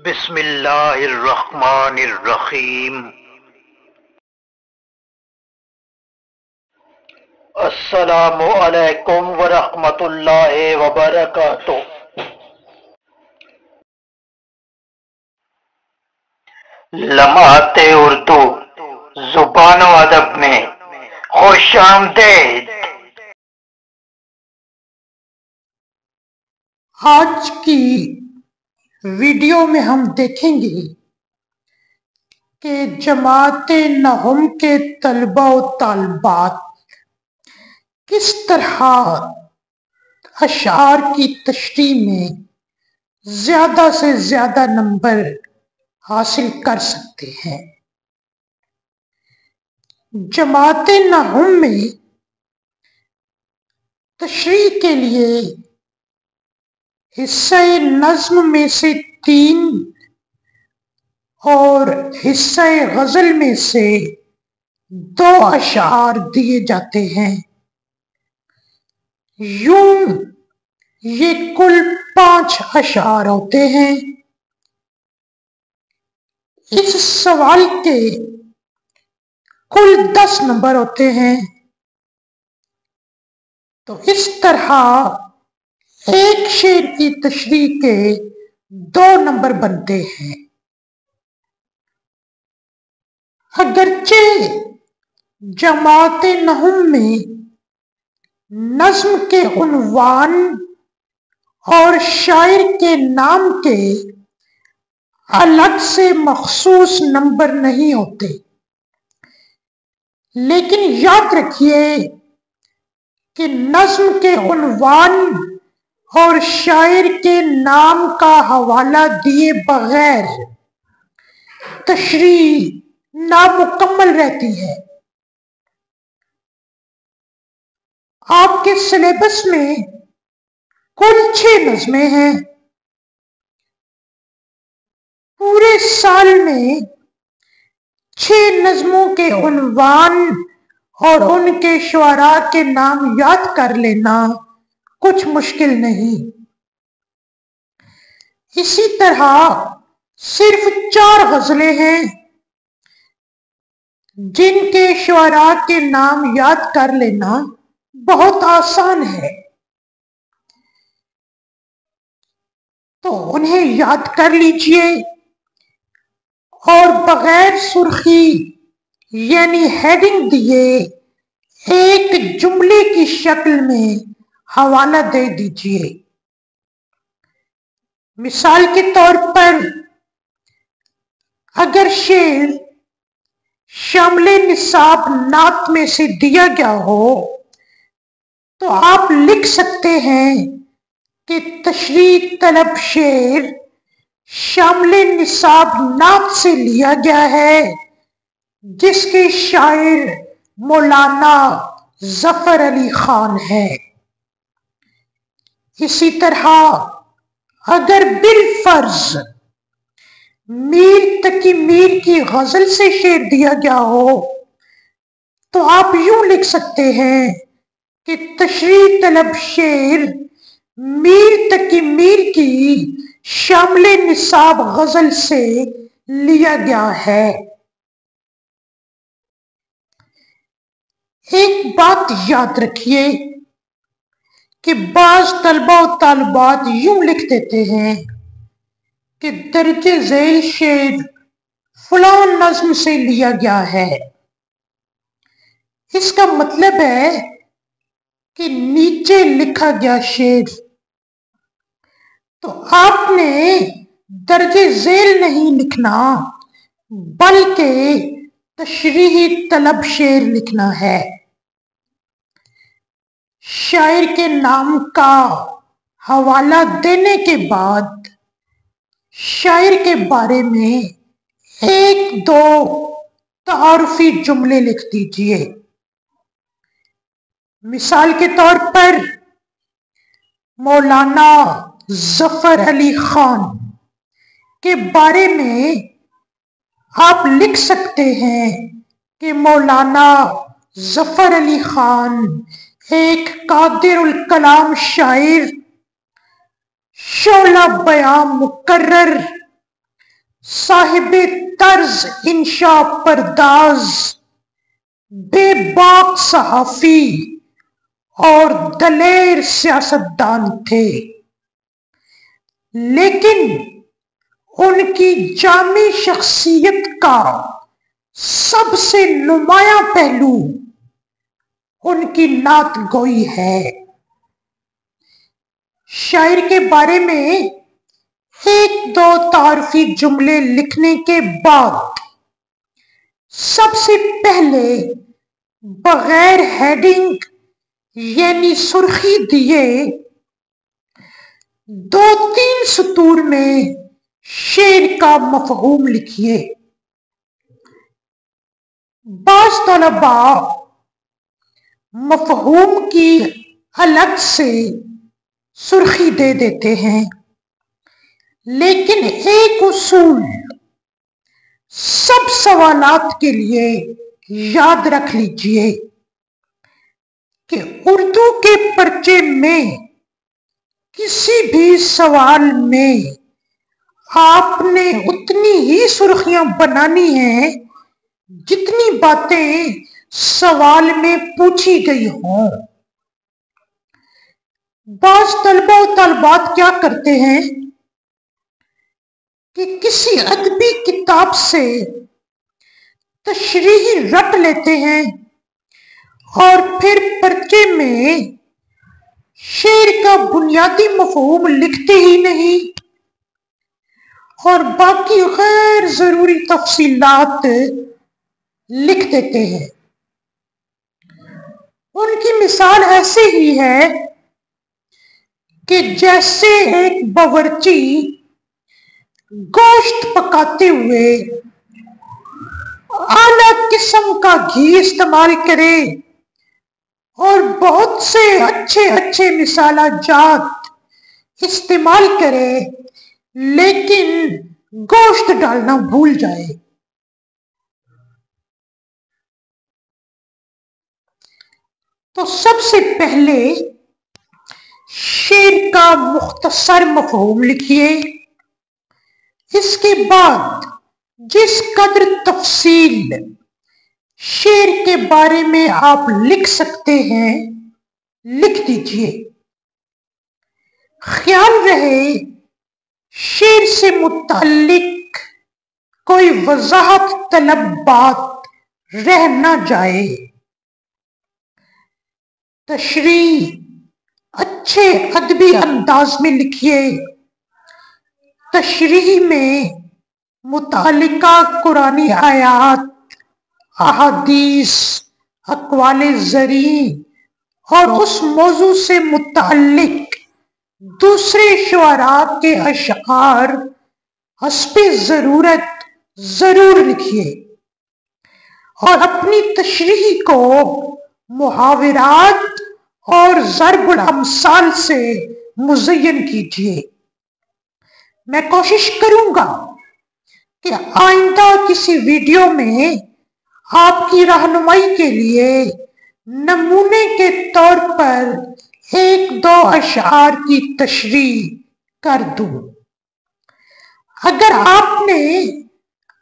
بسم اللہ الرحمن الرحیم۔ السلام علیکم ورحمۃ اللہ وبرکاتہ۔ لمحات اردو زبان و ادب میں خوش آمدید۔ آج کی ویڈیو میں ہم دیکھیں گے کہ جماعت نہم کے طلبہ و طالبات کس طرح اشعار کی تشریح میں زیادہ سے زیادہ نمبر حاصل کر سکتے ہیں۔ جماعت نہم میں تشریح کے لیے حصہ نظم میں سے 3 اور حصہ غزل میں سے 2 اشعار دیے جاتے ہیں۔ یوں یہ کل 5 اشعار ہوتے ہیں۔ اس سوال کے کل 10 نمبر ہوتے ہیں، تو اس طرح ایک شعر کی تشریح کے 2 نمبر بنتے ہیں۔ اگرچہ جماعت نہم میں نظم کے عنوان اور شاعر کے نام کے الگ سے مخصوص نمبر نہیں ہوتے، لیکن یاد رکھیے کہ نظم کے عنوان اور شاعر کے نام کا حوالہ دیے بغیر تشریح نامکمل رہتی ہے۔ آپ کے سلیبس میں کل 6 نظمیں ہیں۔ پورے سال میں 6 نظموں کے عنوان اور ان کے شعراء کے نام یاد کر لینا کچھ مشکل نہیں۔ اسی طرح صرف 4 غزلیں ہیں جن کے شعراء کے نام یاد کر لینا بہت آسان ہے، تو انہیں یاد کر لیجئے اور بغیر سرخی یعنی ہیڈنگ دیے ایک جملے کی شکل میں حوالہ دے دیجئے۔ مثال کے طور پر اگر شعر شامل نصاب نعت میں سے دیا گیا ہو تو آپ لکھ سکتے ہیں کہ تشریح طلب شعر شامل نصاب نعت سے لیا گیا ہے جس کے شاعر مولانا ظفر علی خان ہے۔ اسی طرح اگر بالفرض میر تقی میر کی غزل سے شعر دیا گیا ہو تو آپ یوں لکھ سکتے ہیں کہ تشریح طلب شعر میر تقی میر کی شامل نصاب غزل سے لیا گیا ہے۔ ایک بات یاد رکھیے کہ بعض طلبہ و طالبات یوں لکھ دیتے ہیں کہ درج ذیل شعر فلاں نظم سے لیا گیا ہے۔ اس کا مطلب ہے کہ نیچے لکھا گیا شعر، تو آپ نے درج ذیل نہیں لکھنا بلکہ تشریحی طلب شعر لکھنا ہے۔ شاعر کے نام کا حوالہ دینے کے بعد شاعر کے بارے میں 1-2 تعارفی جملے لکھ دیجئے۔ مثال کے طور پر مولانا ظفر علی خان کے بارے میں آپ لکھ سکتے ہیں کہ مولانا ظفر علی خان ایک قادر الکلام شاعر، شعلہ بیاں مقرر साहिब तर्ज इंशा परदाज, बेबाक सहाफी और दलेर सियासतदान थे, लेकिन उनकी जामी शख्सियत का सबसे नुमायां पहलू उनकी नात गोई है। शायर के बारे में एक दो तारफी जुमले लिखने के बाद सबसे पहले बगैर हेडिंग यानी सुर्खी दिए 2-3 सतूर में शेर का मफहूम लिखिए। बाज़ तलबा मफहूम की अलग से सुर्खी दे देते हैं, लेकिन एक उसूल सब सवालात के लिए याद रख लीजिए कि उर्दू के पर्चे में किसी भी सवाल में आपने उतनी ही सुर्खियां बनानी हैं जितनी बातें सवाल में पूछी गई हों। बाज़ तलबा और तलबात क्या करते हैं कि किसी अदबी किताब से तशरीही रट लेते हैं और फिर पर्चे में शेर का बुनियादी मफहूम लिखते ही नहीं और बाकी गैर जरूरी तफसीलात लिख देते हैं। उनकी मिसाल ऐसे ही है कि जैसे एक बावर्ची गोश्त पकाते हुए आला किस्म का घी इस्तेमाल करे और बहुत से अच्छे अच्छे मिसाला जात इस्तेमाल करे, लेकिन गोश्त डालना भूल जाए। तो सबसे पहले शेर का मुख्तसर मफहूम लिखिए। इसके बाद जिस कदर तफसील शेर के बारे में आप लिख सकते हैं लिख दीजिए। ख्याल रहे शेर से मुताल्लिक कोई वजाहत तलब बात रह ना जाए। तशरीह अच्छे अदबी अंदाज में लिखिए। तशरीह में मुतालिका कुरानी आयात, अहादीस, अक़वाले ज़री और उस मौजू से मुताल्लिक दूसरे शुअरा के अशआर हस्बे ज़रूरत जरूर लिखिए और अपनी तशरीह को मुहावरात और ज़रबुल अमसाल से मुज़य्यन कीजिए। मैं कोशिश करूंगा कि आइंदा किसी वीडियो में आपकी रहनुमाई के लिए नमूने के तौर पर एक दो अशआर की तशरीह कर दूं। अगर आपने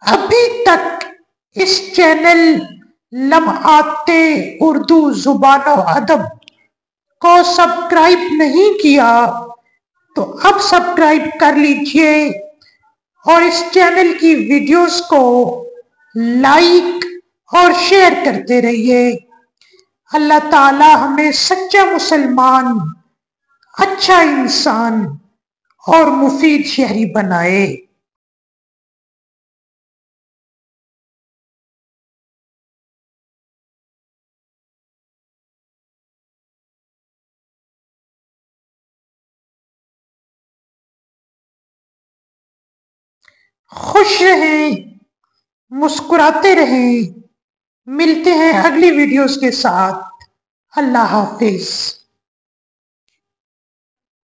अभी तक इस चैनल लम्हाते उर्दू जुबान और अदब को सब्सक्राइब नहीं किया तो अब सब्सक्राइब कर लीजिए और इस चैनल की वीडियोस को लाइक और शेयर करते रहिए। अल्लाह ताला हमें सच्चा मुसलमान, अच्छा इंसान और मुफीद शहरी बनाए। खुश रहें, मुस्कुराते रहें। मिलते हैं अगली वीडियोस के साथ। अल्लाह हाफिज।